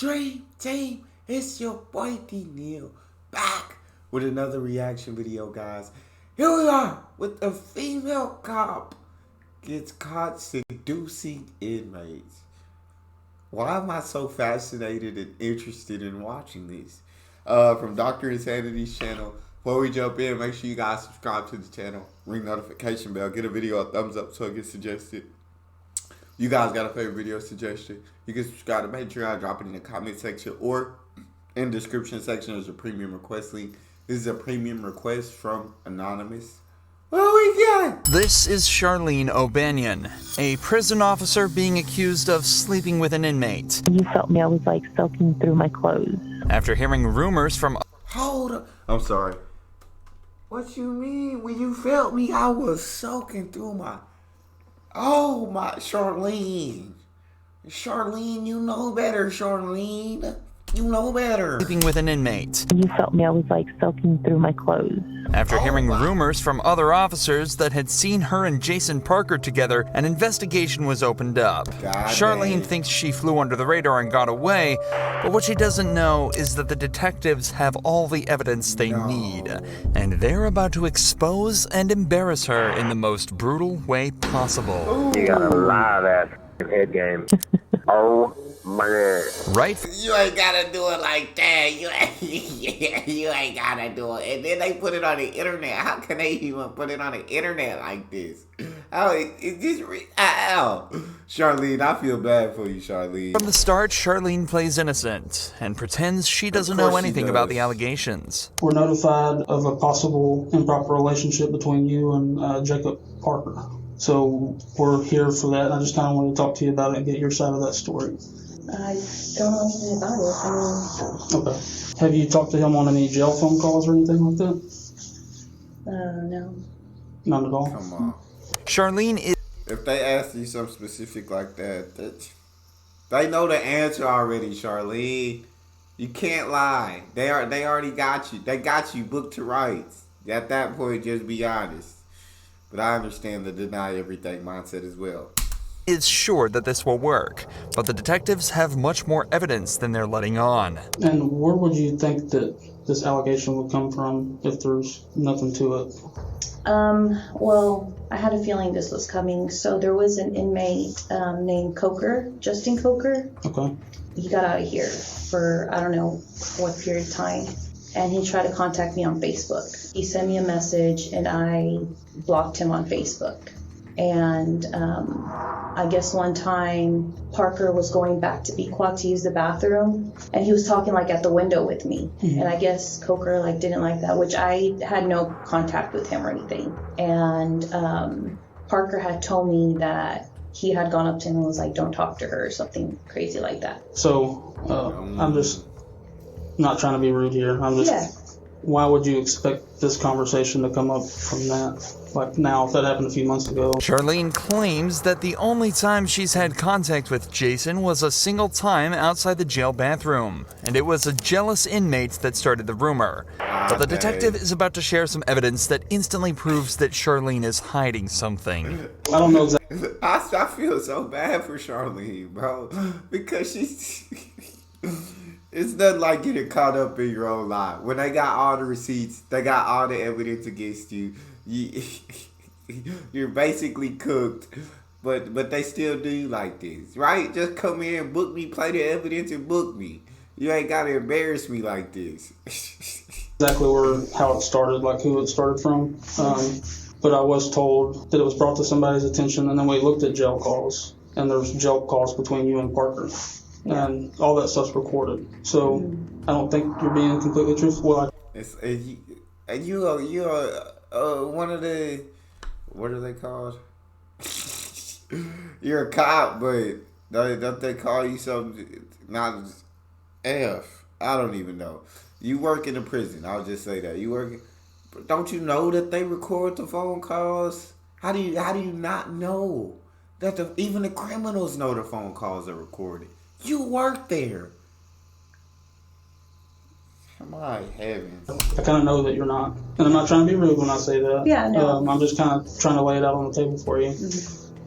Dream Team, it's your boy Neal, back with another reaction video, guys. Here we are with a female cop gets caught seducing inmates. Why am I so fascinated and interested in watching this? From Dr. Insanity's channel. Before we jump in, make sure you guys subscribe to the channel, ring notification bell, get a video a thumbs up so it gets suggested. You guys got a favorite video suggestion? You can subscribe to Patreon, drop it in the comment section or in the description section. There's a premium request link. This is a premium request from Anonymous. What we got? This is Charlene O'Banion, a prison officer being accused of sleeping with an inmate. You felt me, I was like soaking through my clothes. After hearing rumors from... Hold up. I'm sorry. What you mean? When you felt me, I was soaking through my... Oh my, Charlene. Charlene, you know better, Charlene. You know better. Sleeping with an inmate. You felt me, I was like soaking through my clothes. After hearing rumors from other officers that had seen her and Jason Parker together, an investigation was opened up. Charlene thinks she flew under the radar and got away, but what she doesn't know is that the detectives have all the evidence they need, and they're about to expose and embarrass her in the most brutal way possible. You got a live ass head game. Oh my God. Right? You ain't gotta do it like that. You ain't gotta do it. And then they put it on the internet. How can they even put it on the internet like this? How it just Charlene, I feel bad for you, Charlene. From the start, Charlene plays innocent and pretends she doesn't know anything about the allegations. We're notified of a possible improper relationship between you and Jacob Parker. So we're here for that, and I just kind of want to talk to you about it and get your side of that story. I don't know anything about it. Okay. Have you talked to him on any jail phone calls or anything like that? No. None at all? Come on. Charlene is... If they ask you something specific like that, they know the answer already, Charlene. You can't lie. They already got you. They got you booked to rights. At that point, just be honest. But I understand the deny everything mindset as well. Is sure that this will work, but the detectives have much more evidence than they're letting on. And where would you think that this allegation would come from if there's nothing to it? Well, I had a feeling this was coming. So there was an inmate named Coker, Justin Coker. Okay. He got out of here for, I don't know what period of time. And he tried to contact me on Facebook. He sent me a message and I blocked him on Facebook. And I guess one time Parker was going back to Pequot to use the bathroom and he was talking like at the window with me. And I guess Coker like didn't like that, which I had no contact with him or anything. And Parker had told me that he had gone up to him and was like, don't talk to her or something crazy like that. So I'm just not trying to be rude here. I'm just, why would you expect this conversation to come up from that? Like now, if that happened a few months ago. Charlene claims that the only time she's had contact with Jason was a single time outside the jail bathroom, and it was a jealous inmate that started the rumor. But the detective is about to share some evidence that instantly proves that Charlene is hiding something. I don't know exactly. I feel so bad for Charlene, bro, because she's... It's nothing like getting caught up in your own lie. When they got all the receipts, they got all the evidence against you. You're basically cooked, but they still do you like this, right? Just come in, book me, play the evidence, and book me. You ain't gotta embarrass me like this. Exactly how it started, like who it started from. But I was told that it was brought to somebody's attention, and then we looked at jail calls, and there's jail calls between you and Parker. And all that stuff's recorded, so I don't think you're being completely truthful. You are one of the, what are they called? You're a cop, but don't they call you something? Not F. I don't even know. You work in a prison. I'll just say that you work. Don't you know that they record the phone calls? How do you not know that even the criminals know the phone calls are recorded? You work there. My heavens. I kind of know that you're not. And I'm not trying to be rude when I say that. Yeah, no. I'm just kind of trying to lay it out on the table for you.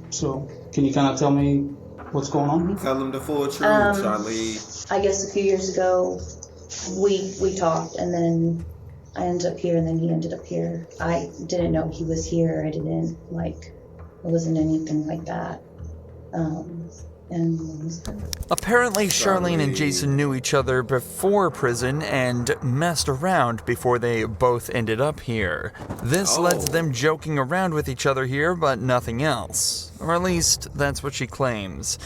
So can you kind of tell me What's going on? Tell them the full truth, Charlene. I guess a few years ago, we talked, and then I ended up here, and then he ended up here. I didn't know he was here. I didn't, it wasn't anything like that. Apparently, Charlene and Jason knew each other before prison and messed around before they both ended up here. This led to them joking around with each other here, but nothing else. Or at least, that's what she claims.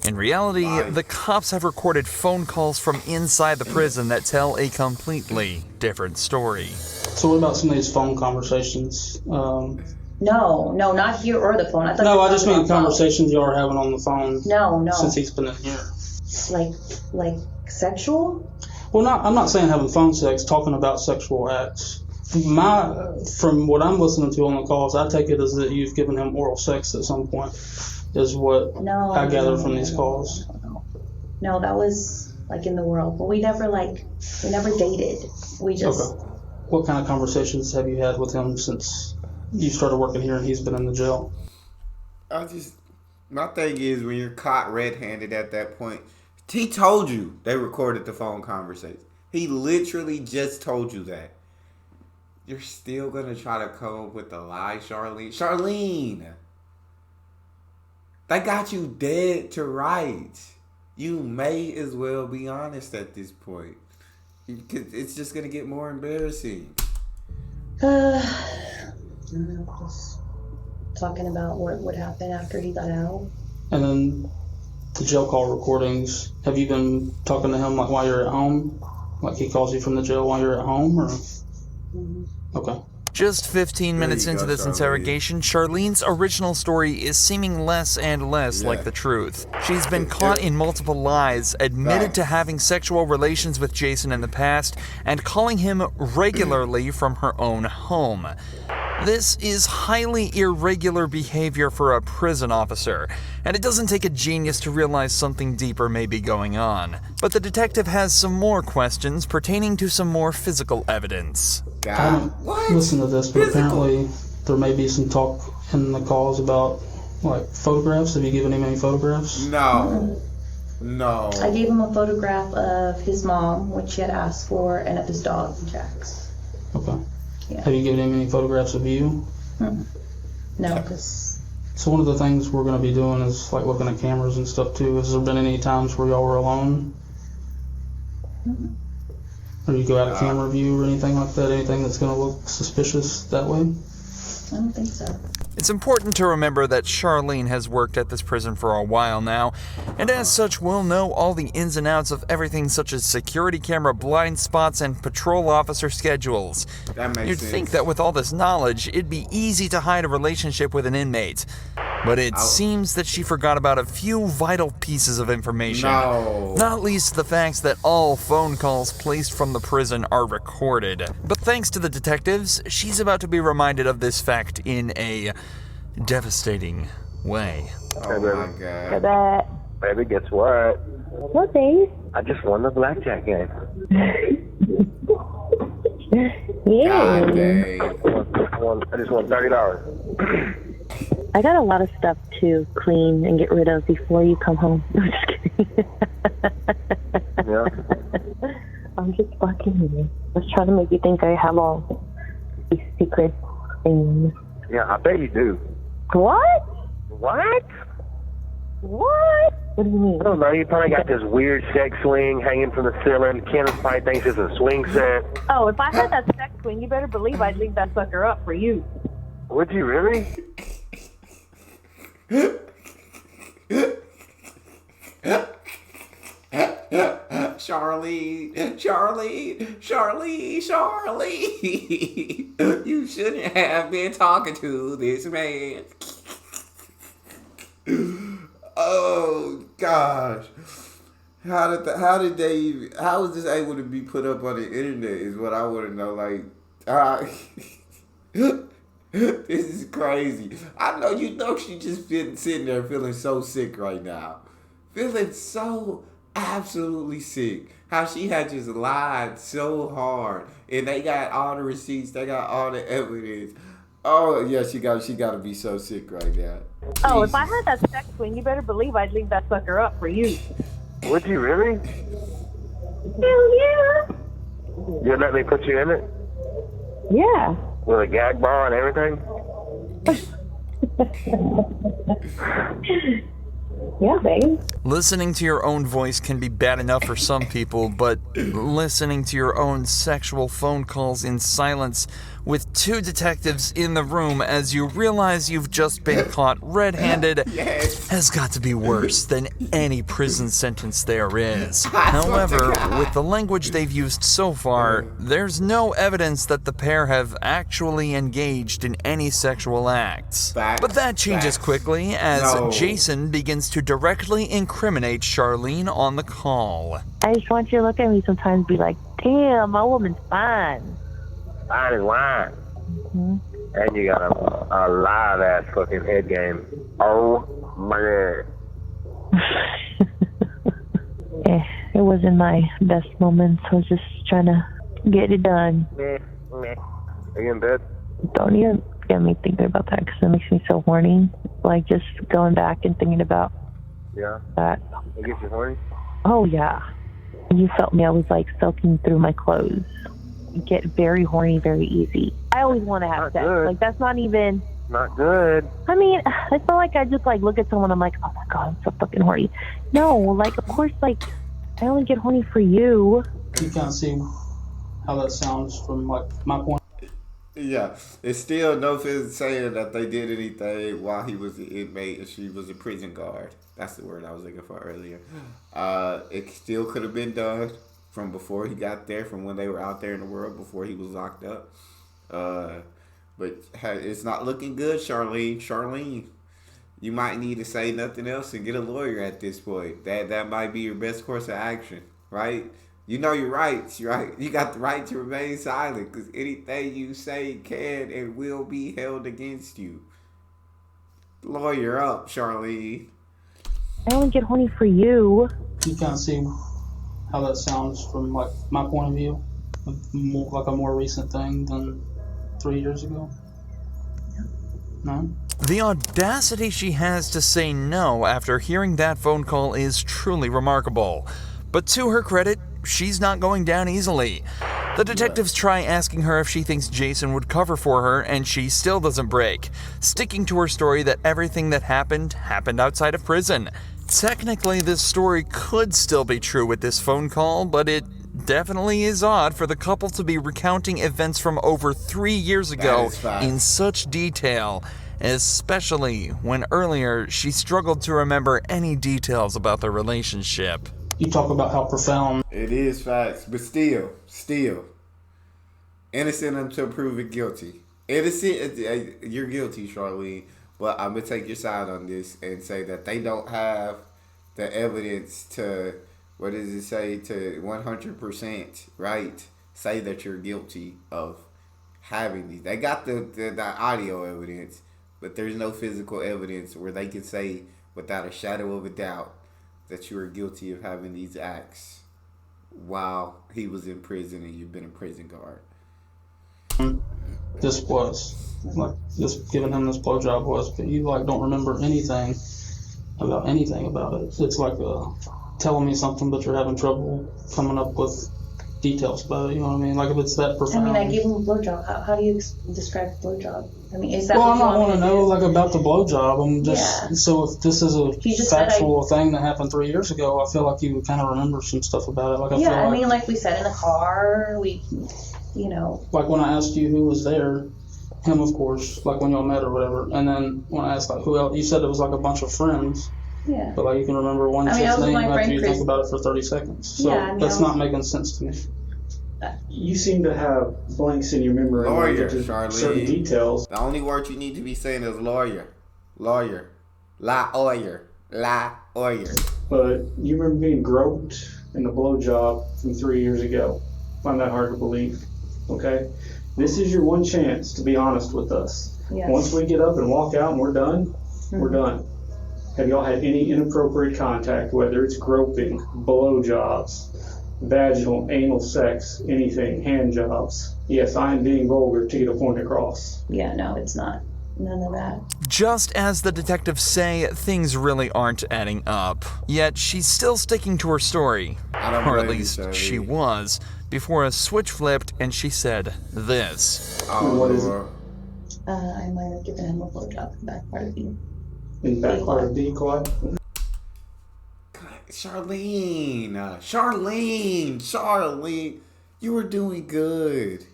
In reality, the cops have recorded phone calls from inside the prison that tell a completely different story. So what about some of these phone conversations? No, not here or the phone. I just mean conversations you are having on the phone. No. Since he's been in here. Like sexual? Well, I'm not saying having phone sex, talking about sexual acts. From what I'm listening to on the calls, I take it as that you've given him oral sex at some point, is what I gather from these calls. No, that was in the world. But we never dated. We just... Okay. What kind of conversations have you had with him since you started working here and he's been in the jail? My thing is, when you're caught red-handed at that point, he told you they recorded the phone conversation. He literally just told you that. You're still going to try to come up with a lie, Charlene? Charlene! They got you dead to rights. You may as well be honest at this point. It's just going to get more embarrassing. Just talking about what happened after he got out. And then the jail call recordings, have you been talking to him while you're at home? Like he calls you from the jail while you're at home, or? Mm-hmm. Okay. Just 15 minutes into this interrogation, Charlene's original story is seeming less and less like the truth. She's been caught in multiple lies, admitted to having sexual relations with Jason in the past, and calling him regularly from her own home. This is highly irregular behavior for a prison officer, and it doesn't take a genius to realize something deeper may be going on. But the detective has some more questions pertaining to some more physical evidence. I haven't listened to this, but apparently there may be some talk in the calls about photographs. Have you given him any photographs? No. I gave him a photograph of his mom, which he had asked for, and of his dog, Jax. Okay. Yeah. Have you given him any photographs of you? No, because... So one of the things we're going to be doing is looking at cameras and stuff too. Has there been any times where y'all were alone? Or you go out of camera view or anything like that? Anything that's going to look suspicious that way? I don't think so. It's important to remember that Charlene has worked at this prison for a while now, and as such will know all the ins and outs of everything such as security camera blind spots and patrol officer schedules. That makes You'd sense. think that with all this knowledge, it'd be easy to hide a relationship with an inmate. But it seems that she forgot about a few vital pieces of information. No. Not least the facts that all phone calls placed from the prison are recorded. But thanks to the detectives, she's about to be reminded of this fact in a devastating way. Oh my God. That. Baby, guess what? What, babe? I just won the blackjack game. Yeah. God dang. I just won $30. I got a lot of stuff to clean and get rid of before you come home. I'm just kidding. Yeah. I'm just fucking you. I was trying to make you think I have all these secret things. Yeah, I bet you do. What? What? What? What do you mean? I don't know. You probably got this weird sex swing hanging from the ceiling. Kenneth probably thinks it's a swing set. Oh, if I had that sex swing, you better believe I'd leave that sucker up for you. Would you really? Charlie. You shouldn't have been talking to this man. Oh gosh. How was this able to be put up on the internet is what I want to know. This is crazy. I know she just been sitting there feeling so sick right now. Feeling so absolutely sick. How she had just lied so hard. And they got all the receipts. They got all the evidence. Oh yeah, she got to be so sick right now. Oh, if Jesus. I had that sex swing, you better believe I'd leave that sucker up for you. Would you really? Hell yeah. You'd let me put you in it? Yeah. With a gag ball and everything? Yeah, babe. Listening to your own voice can be bad enough for some people, but listening to your own sexual phone calls in silence with two detectives in the room as you realize you've just been caught red-handed Yes. has got to be worse than any prison sentence there is. I swear to However, God. with the language they've used so far, there's no evidence that the pair have actually engaged in any sexual acts. Facts. But that changes Facts. quickly as No. Jason begins to directly incriminate Charlene on the call. I just want you to look at me sometimes and be like, damn, my woman's fine. Fine as wine. And you got a live ass fucking head game. Oh my god. It wasn't my best moments. I was just trying to get it done. Are you in bed? Don't even get me thinking about that because it makes me so horny. Like just going back and thinking about Yeah. that. It gets you horny? Oh yeah. You felt me. I was like soaking through my clothes. Get very horny very easy. I always want to have Not sex. good. Like that's not even. Not good. I mean, it's not like I just like look at someone. I'm like, oh my god, I'm so fucking horny. No, like of course, like I only get horny for you. You kind of see how that sounds from like my point. Yeah, it's still no physics saying that they did anything while he was an inmate and she was a prison guard. That's the word I was looking for earlier. It still could have been done from before he got there, from when they were out there in the world, before he was locked up. But it's not looking good, Charlene. Charlene, you might need to say nothing else and get a lawyer at this point. That might be your best course of action, right? You know your rights, right? You got the right to remain silent because anything you say can and will be held against you. Lawyer up, Charlene. I only get horny for you. You kind of see how that sounds from like my point of view, like a more recent thing than 3 years ago. No. The audacity she has to say no after hearing that phone call is truly remarkable. But to her credit, she's not going down easily. The detectives try asking her if she thinks Jason would cover for her, and she still doesn't break, sticking to her story that everything that happened outside of prison. Technically, this story could still be true with this phone call, but it definitely is odd for the couple to be recounting events from over 3 years ago in such detail, especially when earlier she struggled to remember any details about their relationship. You talk about how profound. It is facts, but still, innocent until proven guilty. Innocent, you're guilty, Charlene. But I'm gonna take your side on this and say that they don't have the evidence to, what does it say, to 100%, right? Say that you're guilty of having these. They got the audio evidence, but there's no physical evidence where they can say without a shadow of a doubt that you are guilty of having these acts while he was in prison and you've been a prison guard. This was like just giving him this blowjob was, but you like don't remember anything about it. It's like telling me something, but you're having trouble coming up with details about it. You know what I mean? Like if it's that profound. I mean, I gave him a blowjob. How do you describe a blowjob? I mean, is that? Well, what I'm you not want to me know do? like about the blowjob. I'm just so if this is a You just said factual thing that happened 3 years ago, I feel like you would kind of remember some stuff about it. Like I Yeah, feel I like, mean, like we said in the car, like when I asked you who was there, him of course, like when y'all met or whatever, and then when I asked like who else, you said it was like a bunch of friends. Yeah. But like you can remember one I mean, I chick's was with name my after friend you Chris. think about it for 30 seconds. So Yeah, I mean, that's I was- not making sense to me. You seem to have blanks in your memory Lawyer, related to Charlene. certain details. The only word you need to be saying is lawyer. Lawyer. La-oyer. La-oyer. But you remember being groped in the blowjob from 3 years ago. Find that hard to believe. Okay? This is your one chance to be honest with us. Yes. Once we get up and walk out and we're done, we're done. Have y'all had any inappropriate contact, whether it's groping, blowjobs, vaginal, anal sex, anything, hand jobs. Yes, I am being vulgar to get a point across. Yeah, no, it's not. None of that. Just as the detectives say, things really aren't adding up. Yet she's still sticking to her story. I don't Or at blame you, least Charlie. she was, before a switch flipped and she said this. Oh, What is it? Lord. I might have given him a blowjob in the back part of the In back part of decoy. Charlene, you were doing good.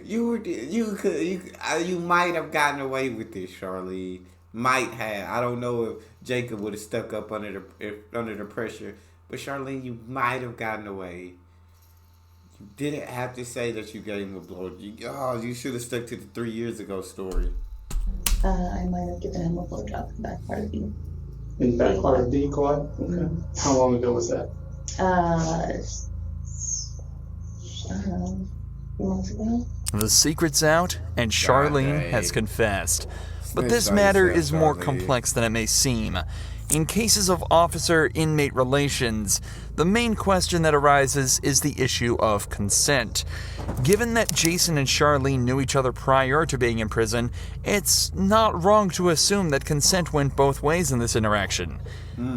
You might have gotten away with this, Charlene. Might have. I don't know if Jacob would have stuck up under the pressure, but Charlene, you might have gotten away. You didn't have to say that you gave him a blow. You should have stuck to the 3 years ago story. I might have given him a blowjob in the back part of the In back part of decoy? Okay. How long ago was that? I don't know, a few months ago. The secret's out, and Charlene dang. has confessed. But Snitch this on matter yourself, is more Charlene. complex than it may seem. In cases of officer-inmate relations, the main question that arises is the issue of consent. Given that Jason and Charlene knew each other prior to being in prison, it's not wrong to assume that consent went both ways in this interaction.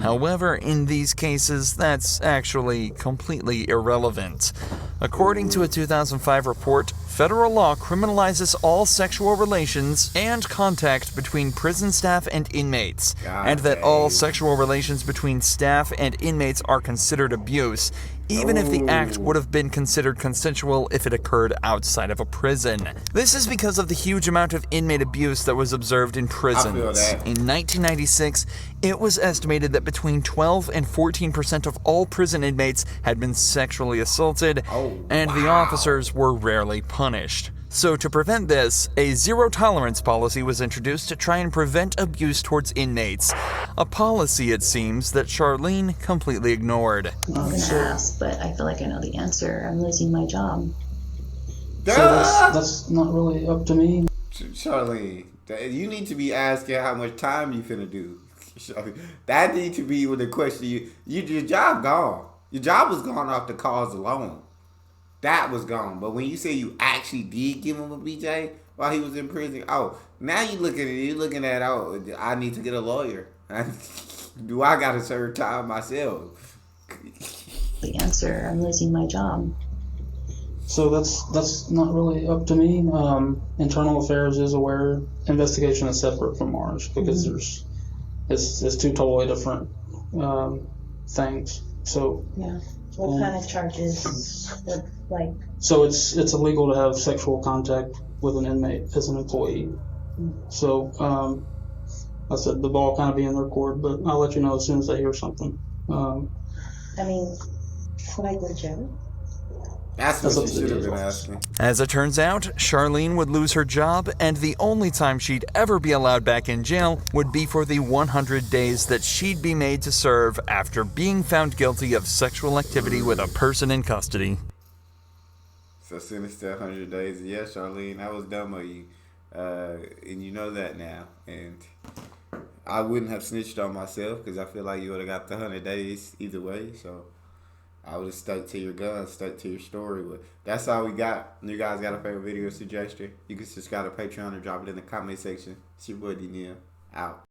However, in these cases, that's actually completely irrelevant. According to a 2005 report, federal law criminalizes all sexual relations and contact between prison staff and inmates, and that all sexual relations between staff and inmates are considered abuse, even if the act would have been considered consensual if it occurred outside of a prison. This is because of the huge amount of inmate abuse that was observed in prisons. that. In 1996, it was estimated that between 12 and 14% of all prison inmates had been sexually assaulted, and the officers were rarely punished. So to prevent this, a zero-tolerance policy was introduced to try and prevent abuse towards inmates. A policy, it seems, that Charlene completely ignored. I was gonna ask, but I feel like I know the answer. I'm losing my job. So that's not really up to me. Charlene, you need to be asking how much time you finna do. That need to be with the question. Your job gone. Your job was gone off the cause alone. That was gone. But when you say you actually did give him a BJ while he was in prison, now you looking at, I need to get a lawyer. Do I gotta serve time myself? The answer. I'm losing my job. So that's not really up to me. Internal affairs is aware. Investigation is separate from ours because it's two totally different things. So Yeah. What kind of charges would, like? so it's illegal to have sexual contact with an inmate as an employee. So I said the ball kind of be in their court, but I'll let you know as soon as I hear something. I mean, would I go to jail? That's That's what up you to the should have been DA. asking. As it turns out, Charlene would lose her job, and the only time she'd ever be allowed back in jail would be for the 100 days that she'd be made to serve after being found guilty of sexual activity with a person in custody. So sentence to 100 days. Yeah, Charlene, that was dumb of you. And you know that now. And I wouldn't have snitched on myself because I feel like you would have got the 100 days either way. So I would have stuck to your gun, stuck to your story. But that's all we got. You guys got a favorite video suggestion? You can subscribe to Patreon or drop it in the comment section. It's your boy D Neal. Out.